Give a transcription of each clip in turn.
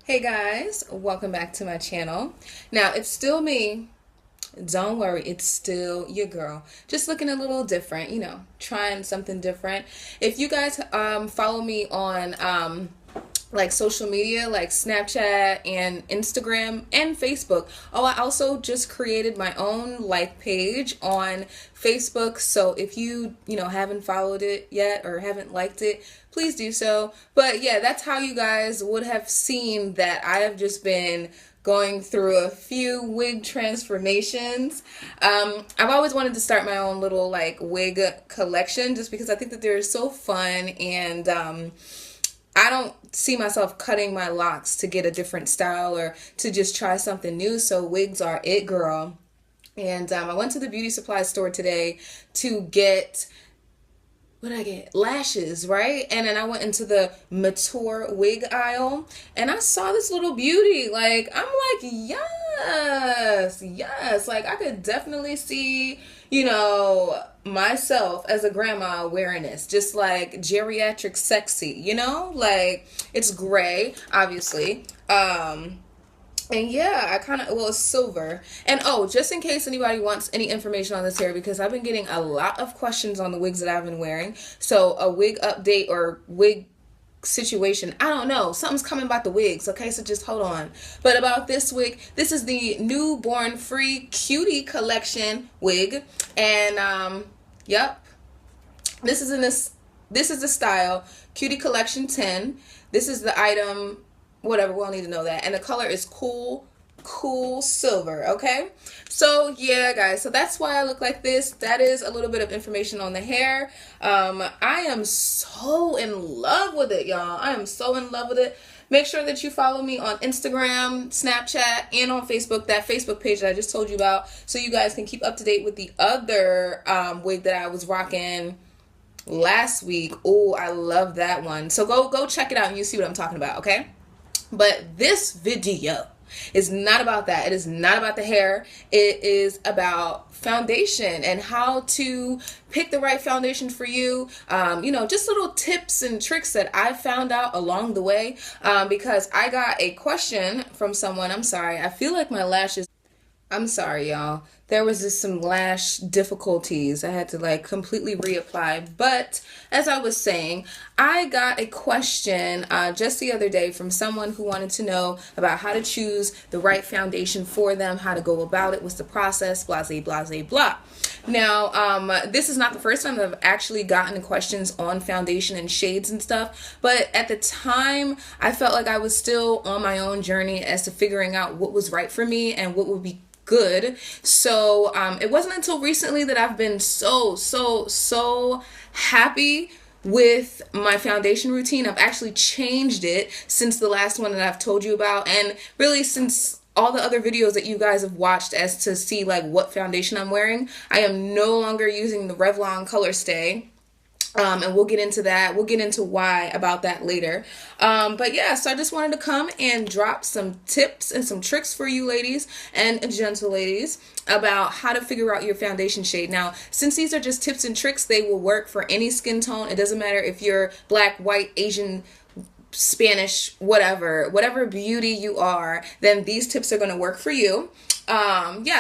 Hey guys, welcome back to my channel. Now, it's still me. Don't worry, it's still your girl. Just looking a little different, trying something different. If you guys follow me on like social media like Snapchat and Instagram and Facebook. Oh, I also just created my own like page on Facebook. So if you haven't followed it yet or haven't liked it, please do so. But yeah, that's how you guys would have seen that I have just been going through a few wig transformations. I've always wanted to start my own little like wig collection just because I think that they're so fun, and I don't see myself cutting my locks to get a different style or to just try something new. So wigs are it, girl. And I went to the beauty supply store today to get, what did I get? Lashes, right? And then I went into the mature wig aisle and I saw this little beauty. Like, I'm like, yes. Like, I could definitely see, myself as a grandma wearing this. Just like geriatric sexy, Like, it's gray, obviously. And yeah, it's silver. And oh, just in case anybody wants any information on this hair, because I've been getting a lot of questions on the wigs that I've been wearing. So a wig update or wig situation, I don't know. Something's coming about the wigs, okay? So just hold on. But about this wig, this is the Newborn Free Cutie Collection wig. And yep. This is the style Cutie Collection 10. This is the item, whatever, we'll need to know that. And the color is cool silver, okay? So yeah, guys, so that's why I look like this. That is a little bit of information on the hair. I am so in love with it, y'all. I am so in love with it. Make sure that you follow me on Instagram, Snapchat, and on Facebook, that Facebook page that I just told you about, so you guys can keep up to date with the other wig that I was rocking last week. Oh, I love that one. So go check it out and you see what I'm talking about, okay? But this video is not about that. It is not about the hair. It is about foundation and how to pick the right foundation for you. Just little tips and tricks that I found out along the way, because I got a question from someone. I'm sorry. I feel like my lashes. I'm sorry, y'all. There was just some lash difficulties. I had to like completely reapply. But as I was saying, I got a question just the other day from someone who wanted to know about how to choose the right foundation for them, how to go about it, what's the process, blah, blah, blah, blah. Now, this is not the first time that I've actually gotten questions on foundation and shades and stuff. But at the time, I felt like I was still on my own journey as to figuring out what was right for me and what would be good. So it wasn't until recently that I've been so happy with my foundation routine. I've actually changed it since the last one that I've told you about, and really since all the other videos that you guys have watched as to see like what foundation I'm wearing. I am no longer using the Revlon Color Stay. And we'll get into that. We'll get into why about that later. But yeah, so I just wanted to come and drop some tips and some tricks for you ladies and gentle ladies about how to figure out your foundation shade. Now, since these are just tips and tricks, they will work for any skin tone. It doesn't matter if you're black, white, Asian, Spanish, whatever beauty you are, then these tips are going to work for you.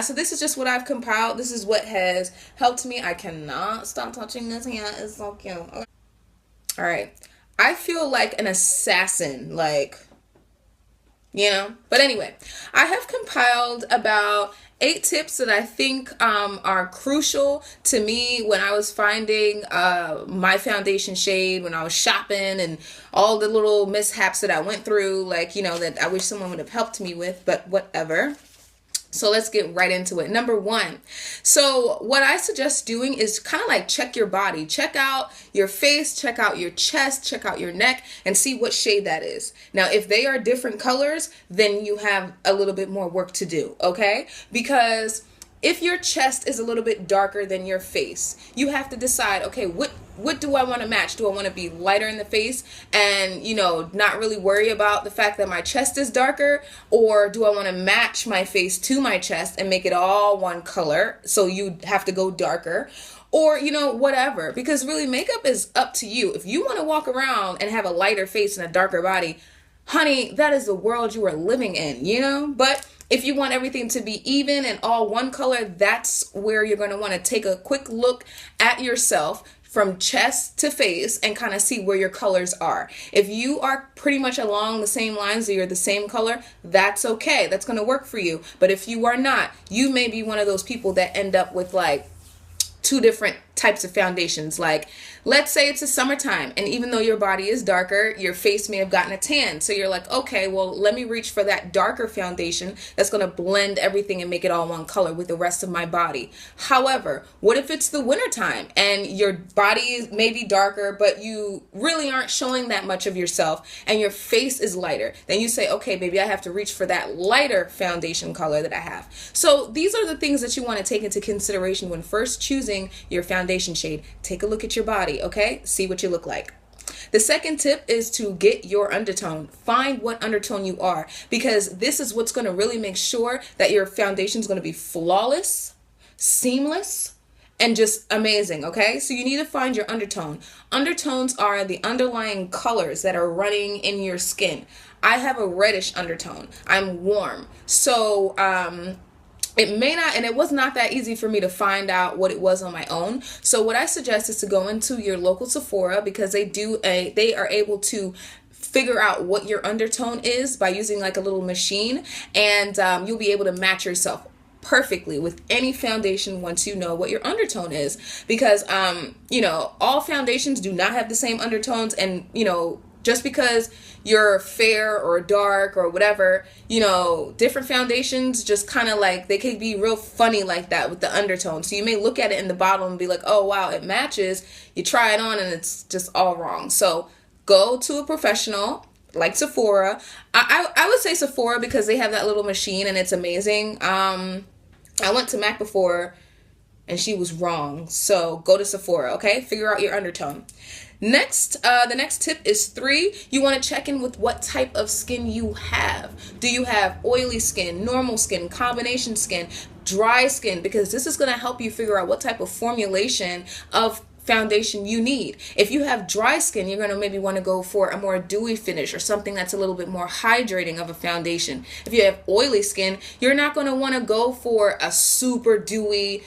So this is just what I've compiled. This is what has helped me. I cannot stop touching this hair. It's so cute. Okay. All right. I feel like an assassin, But anyway, I have compiled about 8 tips that I think are crucial to me when I was finding my foundation shade, when I was shopping, and all the little mishaps that I went through, that I wish someone would have helped me with, but whatever. So let's get right into it. Number 1. So what I suggest doing is kind of like check your body. Check out your face, check out your chest, check out your neck, and see what shade that is. Now, if they are different colors, then you have a little bit more work to do, okay? Because if your chest is a little bit darker than your face, you have to decide, okay, what do I want to match? Do I want to be lighter in the face and, not really worry about the fact that my chest is darker? Or do I want to match my face to my chest and make it all one color? So you have to go darker. Or, whatever. Because really, makeup is up to you. If you want to walk around and have a lighter face and a darker body, honey, that is the world you are living in, you know? But if you want everything to be even and all one color, that's where you're going to want to take a quick look at yourself from chest to face and kind of see where your colors are. If you are pretty much along the same lines or you're the same color, that's okay. That's going to work for you. But if you are not, you may be one of those people that end up with like two different types of foundations. Like, let's say it's a summertime, and even though your body is darker, your face may have gotten a tan. So you're like, okay, well, let me reach for that darker foundation that's going to blend everything and make it all one color with the rest of my body. However, what if it's the wintertime and your body may be darker, but you really aren't showing that much of yourself and your face is lighter? Then you say, okay, baby, I have to reach for that lighter foundation color that I have. So these are the things that you want to take into consideration when first choosing your foundation shade. Take a look at your body, okay? See what you look like. The second tip is to get your undertone. Find what undertone you are, because this is what's going to really make sure that your foundation is going to be flawless, seamless, and just amazing, okay? So you need to find your undertone. Undertones are the underlying colors that are running in your skin. I have a reddish undertone. I'm warm. So, it may not, and it was not that easy for me to find out what it was on my own. So what I suggest is to go into your local Sephora, because they are able to figure out what your undertone is by using like a little machine, and you'll be able to match yourself perfectly with any foundation once you know what your undertone is. Because all foundations do not have the same undertones, and just because you're fair or dark or whatever, different foundations just kind of like, they could be real funny like that with the undertone. So you may look at it in the bottle and be like, oh wow, it matches. You try it on and it's just all wrong. So go to a professional like Sephora. I would say Sephora because they have that little machine and it's amazing. I went to MAC before and she was wrong. So go to Sephora, okay? Figure out your undertone. Next, the next tip is 3. You want to check in with what type of skin you have. Do you have oily skin, normal skin, combination skin, dry skin? Because this is going to help you figure out what type of formulation of foundation you need. If you have dry skin, you're going to maybe want to go for a more dewy finish or something that's a little bit more hydrating of a foundation. If you have oily skin, you're not going to want to go for a super dewy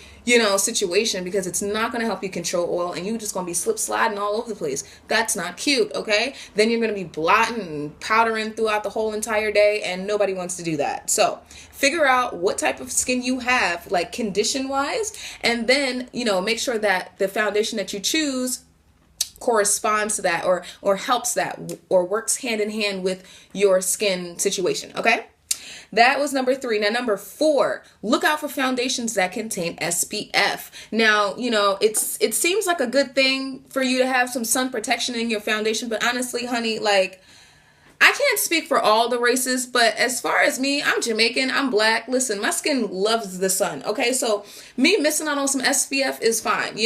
situation, because it's not going to help you control oil and you're just going to be slip sliding all over the place. That's not cute, okay? Then you're going to be blotting and powdering throughout the whole entire day, and nobody wants to do that. So figure out what type of skin you have, like condition wise, and then make sure that the foundation that you choose corresponds to that, or helps that, or works hand in hand with your skin situation, okay? That was number 3. Now, number 4, look out for foundations that contain SPF. Now, it seems like a good thing for you to have some sun protection in your foundation, but honestly, honey, like, I can't speak for all the races, but as far as me, I'm Jamaican, I'm black. Listen, my skin loves the sun, okay? So me missing out on some SPF is fine,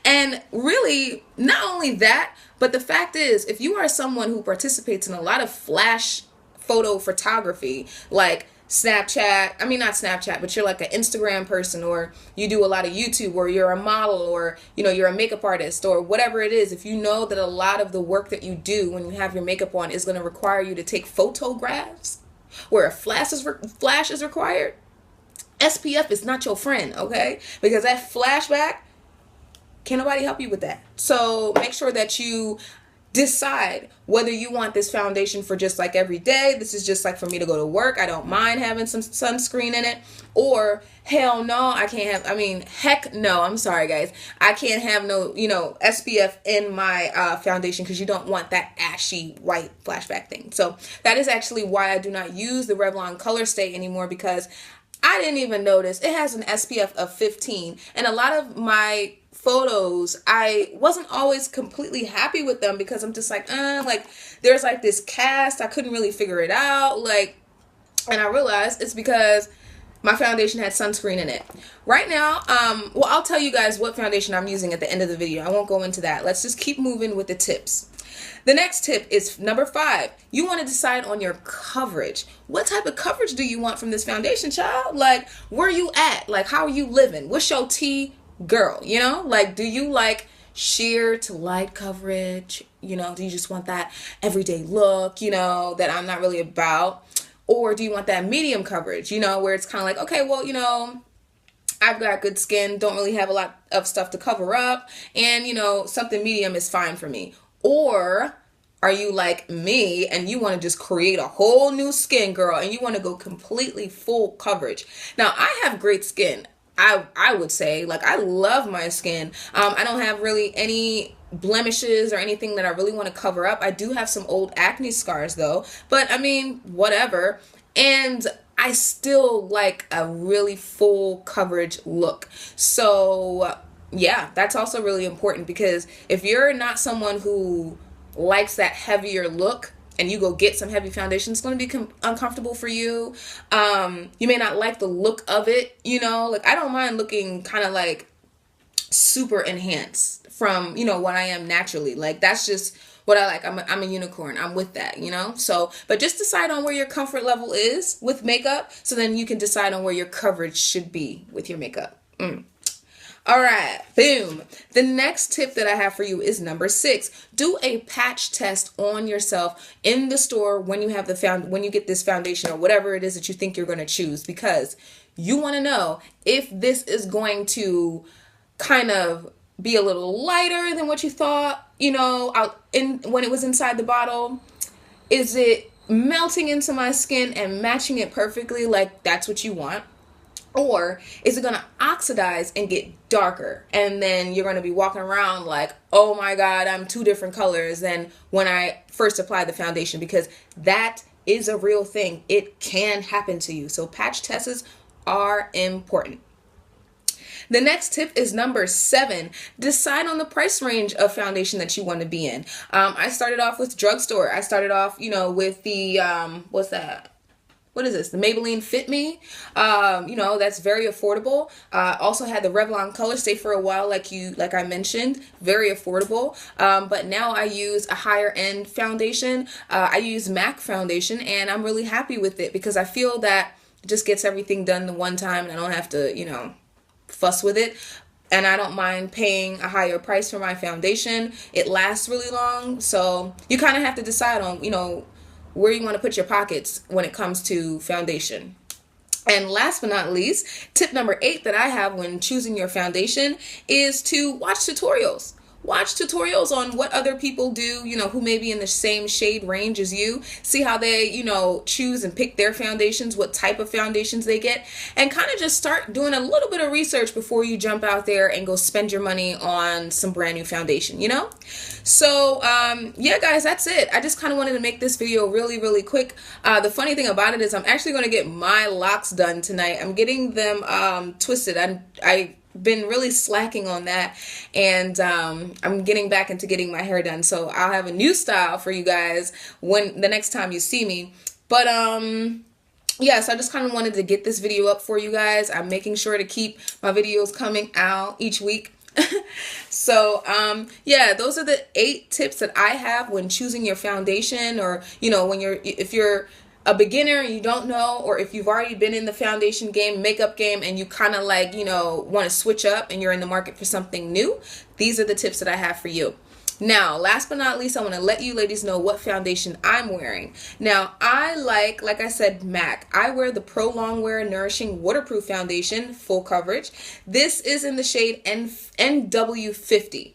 And really, not only that, but the fact is, if you are someone who participates in a lot of flash photo photography, like Snapchat, not Snapchat, but you're like an Instagram person, or you do a lot of YouTube, or you're a model, or you're a makeup artist, or whatever it is. If you know that a lot of the work that you do when you have your makeup on is going to require you to take photographs where a flash is required, SPF is not your friend, okay? Because that flashback, can't nobody help you with that. So make sure that you decide whether you want this foundation for just like every day. This is just like for me to go to work. I don't mind having some sunscreen in it. Or hell no, I can't have, heck no, I'm sorry guys. I can't have no, SPF in my foundation, because you don't want that ashy white flashback thing. So that is actually why I do not use the Revlon Color Stay anymore, because I didn't even notice it has an SPF of 15. And a lot of my photos, I wasn't always completely happy with them, because I'm just like there's like this cast, I couldn't really figure it out, and I realized it's because my foundation had sunscreen in it. Right now, I'll tell you guys what foundation I'm using at the end of the video. I won't go into that. Let's just keep moving with the tips. The next tip is number 5. You want to decide on your coverage. What type of coverage do you want from this foundation, child? Like, where are you at? Like, how are you living? What's your tea? Girl, do you like sheer to light coverage? You know, do you just want that everyday look, you know, that I'm not really about? Or do you want that medium coverage, you know, where it's kind of like, okay, well, you know, I've got good skin, don't really have a lot of stuff to cover up, and you know, something medium is fine for me. Or are you like me and you want to just create a whole new skin, girl, and you want to go completely full coverage? Now, I have great skin. I would say, like, I love my skin. I don't have really any blemishes or anything that I really want to cover up. I do have some old acne scars though, but I mean, whatever. And I still like a really full coverage look. So yeah, that's also really important, because if you're not someone who likes that heavier look and you go get some heavy foundation, it's going to be uncomfortable for you. You may not like the look of it, you know, like I don't mind looking kind of like super enhanced from, you know, what I am naturally. Like that's just what I like. I'm a unicorn. I'm with that, you know? So, but just decide on where your comfort level is with makeup, so then you can decide on where your coverage should be with your makeup. All right, boom. The next tip that I have for you is number 6. Do a patch test on yourself in the store when you have when you get this foundation or whatever it is that you think you're going to choose, because you want to know if this is going to kind of be a little lighter than what you thought, you know, when it was inside the bottle. Is it melting into my skin and matching it perfectly, like that's what you want? Or is it going to oxidize and get darker? And then you're going to be walking around like, oh my God, I'm 2 different colors than when I first applied the foundation, because that is a real thing. It can happen to you. So patch tests are important. The next tip is number 7. Decide on the price range of foundation that you want to be in. I started off with drugstore. I started off, you know, with the, what's that? What is this? The Maybelline Fit Me. You know, that's very affordable. Also had the Revlon Color Stay for a while, like I mentioned, very affordable. But now I use a higher end foundation. I use MAC foundation, and I'm really happy with it because I feel that it just gets everything done the one time, and I don't have to, you know, fuss with it. And I don't mind paying a higher price for my foundation. It lasts really long. So you kind of have to decide on, you know, where you want to put your pockets when it comes to foundation. And last but not least, tip number 8 that I have when choosing your foundation is to watch tutorials. Watch tutorials on what other people do, you know, who may be in the same shade range as you. See how they, you know, choose and pick their foundations, what type of foundations they get, and kind of just start doing a little bit of research before you jump out there and go spend your money on some brand new foundation, you know? So, yeah, guys, that's it. I just kind of wanted to make this video really, really quick. The funny thing about it is I'm actually going to get my locks done tonight. I'm getting them twisted. I been really slacking on that, and I'm getting back into getting my hair done, so I'll have a new style for you guys when the next time you see me. But yeah, so I just kind of wanted to get this video up for you guys. I'm making sure to keep my videos coming out each week. So yeah, those are the 8 tips that I have when choosing your foundation, or you know, when if you're a beginner and you don't know, or if you've already been in the foundation game, makeup game, and you kind of like, you know, want to switch up and you're in the market for something new, these are the tips that I have for you. Now, last but not least, I want to let you ladies know what foundation I'm wearing. Now, I like I said, MAC. I wear the Pro Longwear Nourishing Waterproof Foundation, full coverage. This is in the shade NW50.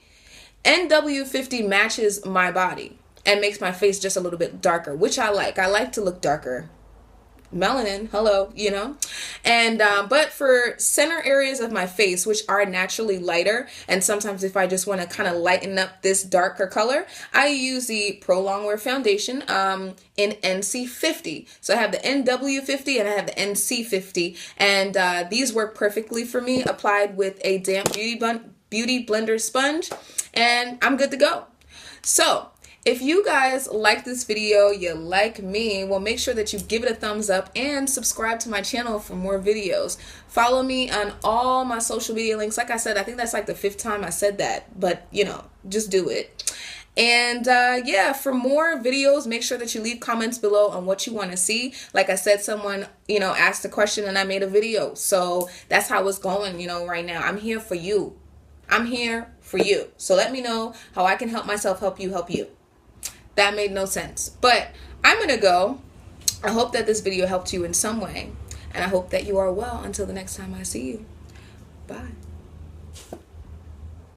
NW50 matches my body and makes my face just a little bit darker, which I like. I like to look darker. Melanin, hello, you know. And but for center areas of my face, which are naturally lighter, and sometimes if I just want to kind of lighten up this darker color, I use the Pro Longwear Foundation in NC50. So I have the NW50 and I have the NC50, and these work perfectly for me, applied with a damp beauty blender sponge, and I'm good to go. So if you guys like this video, you like me, well, make sure that you give it a thumbs up and subscribe to my channel for more videos. Follow me on all my social media links. Like I said, I think that's like the 5th time I said that, but you know, just do it. And yeah, for more videos, make sure that you leave comments below on what you want to see. Like I said, someone, you know, asked a question and I made a video. So that's how it's going, you know, right now. I'm here for you. I'm here for you. So let me know how I can help myself, help you, help you. That made no sense. But I'm going to go. I hope that this video helped you in some way. And I hope that you are well until the next time I see you.